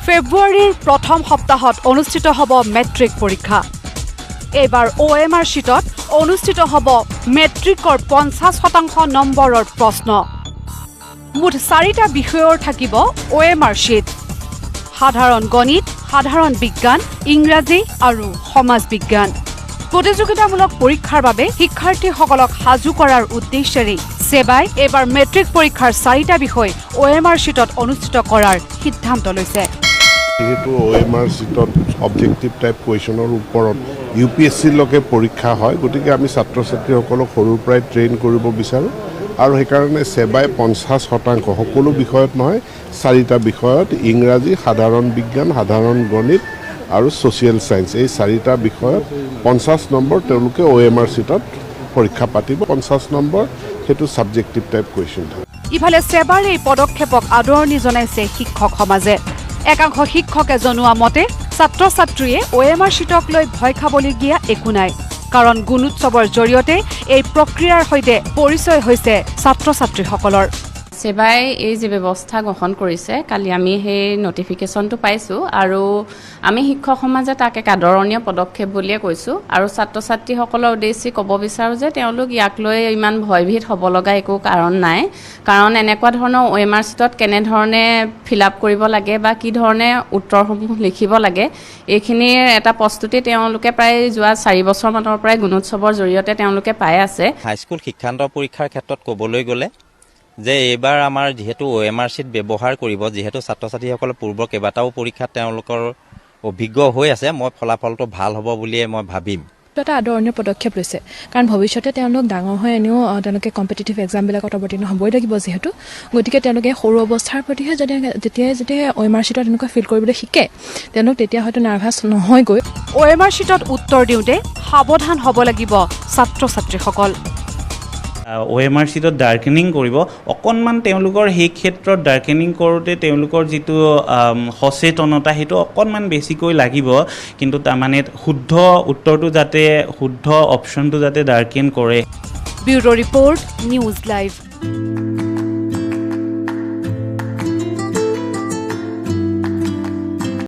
ফেব্ৰুৱাৰীৰ প্ৰথম সপ্তাহত অনুষ্ঠিত হ'ব মেট্ৰিক পৰীক্ষা। এইবাৰ OMR শীটত অনুষ্ঠিত হ'ব মেট্ৰিকৰ 50% নম্বৰৰ প্ৰশ্ন। মুঠ 4টা বিষয়ৰ থাকিব OMR শীট: সাধাৰণ গণিত, সাধাৰণ বিজ্ঞান, ইংৰাজী আৰু সমাজ বিজ্ঞান। প্ৰতিযোগিতামূলক পৰীক্ষাৰ বাবে শিক্ষাৰ্থীসকলক সাজু কৰাৰ উদ্দেশ্যেৰে সেবাই এইবাৰ মেট্ৰিক পৰীক্ষাৰ 4টা বিষয় OMR শীটত অনুষ্ঠিত কৰাৰ সিদ্ধান্ত লৈছে। যেহেতু OMR শীটত অবজেক্টিভ টাইপ কুৱেশ্যনৰ ওপৰত UPSC-লৈকে পৰীক্ষা হয়, গতিকে আমি ছাত্ৰ ছাত্ৰীসকলক সৰুৰ পৰাই ট্ৰেইন কৰিব বিচাৰোঁ আৰু সেইকাৰণে সেবাই 50% সকলো বিষয়ত নহয় 4টা বিষয়ত ইংৰাজী, সাধাৰণ বিজ্ঞান, সাধাৰণ গণিত আৰু ছ'চিয়েল ছায়েন্স এই 4টা বিষয়ত 50 নম্বৰ তেওঁলোকে OMR শীটত পৰীক্ষা পাতিব। 50 নম্বৰ সেইটো ছাবজেক্টিভ টাইপ কুৱেশ্যন থাকে। ইফালে সেবাৰ এই পদক্ষেপক আদৰণি জনাইছে শিক্ষক সমাজে। একাংশ শিক্ষকে জনোৱা মতে ছাত্ৰ ছাত্ৰীয়ে OMR শীটক লৈ ভয় খাবলগীয়া একো নাই, কাৰণ গুণোৎসৱৰ জৰিয়তে এই প্ৰক্ৰিয়াৰ সৈতে পৰিচয় হৈছে ছাত্ৰ ছাত্ৰীসকলৰ। সেবাই এই যে ব্যৱস্থা গ্ৰহণ কৰিছে, কালি আমি সেই নটিফিকেশ্যনটো পাইছোঁ আৰু আমি শিক্ষক সমাজে তাক এক আদৰণীয় পদক্ষেপ বুলিয়ে কৈছোঁ আৰু ছাত্ৰ ছাত্ৰীসকলৰ উদ্দেশ্যে ক'ব বিচাৰোঁ যে তেওঁলোক ইয়াক লৈ ইমান ভয়ভীত হ'ব লগা একো কাৰণ নাই, কাৰণ এনেকুৱা ধৰণৰ OMR শীটত কেনেধৰণে ফিল আপ কৰিব লাগে বা কি ধৰণে উত্তৰসমূহ লিখিব লাগে এইখিনিৰ এটা প্ৰস্তুতি তেওঁলোকে প্ৰায় যোৱা 4 বছৰমানৰ পৰাই গুণোৎসৱৰ জৰিয়তে তেওঁলোকে পাই আছে। হাইস্কুল শিক্ষান্ত পৰীক্ষাৰ ক্ষেত্ৰত ক'বলৈ গ'লে যে এইবাৰ আমাৰ যিহেতু OMR শীট ব্যৱহাৰ কৰিব, যিহেতু ছাত্ৰ ছাত্ৰীসকলে পূৰ্বৰ কেইবাটাও পৰীক্ষাত তেওঁলোকৰ অভিজ্ঞ হৈ আছে, মই ফলাফলটো ভাল হ'ব বুলিয়ে মই ভাবিম। এটা আদৰণীয় পদক্ষেপ লৈছে, কাৰণ ভৱিষ্যতে তেওঁলোক ডাঙৰ হৈ এনেও তেওঁলোকে কম্পিটিটিভ এক্সামবিলাকত অৱতীৰ্ণ হ'বই লাগিব যিহেতু, গতিকে তেওঁলোকে সৰু অৱস্থাৰ প্ৰতিহে যেতিয়াই OMR শীটত এনেকুৱা ফিল কৰিবলৈ শিকে তেওঁলোক তেতিয়া হয়তো নাৰ্ভাছ নহয়গৈ। OMR শীটত উত্তৰ দিওঁতে সাৱধান হ'ব লাগিব ছাত্ৰ ছাত্ৰীসকল। OMR শীটত ডাৰ্কেনিং কৰিব, অকণমান তেওঁলোকৰ সেই ক্ষেত্ৰত ডাৰ্কেনিং কৰোঁতে তেওঁলোকৰ যিটো সচেতনতা সেইটো অকণমান বেছিকৈ লাগিব, কিন্তু তাৰমানে শুদ্ধ উত্তৰটো যাতে শুদ্ধ অপশ্যনটো যাতে ডাৰ্কেন কৰে। Bureau report, news live.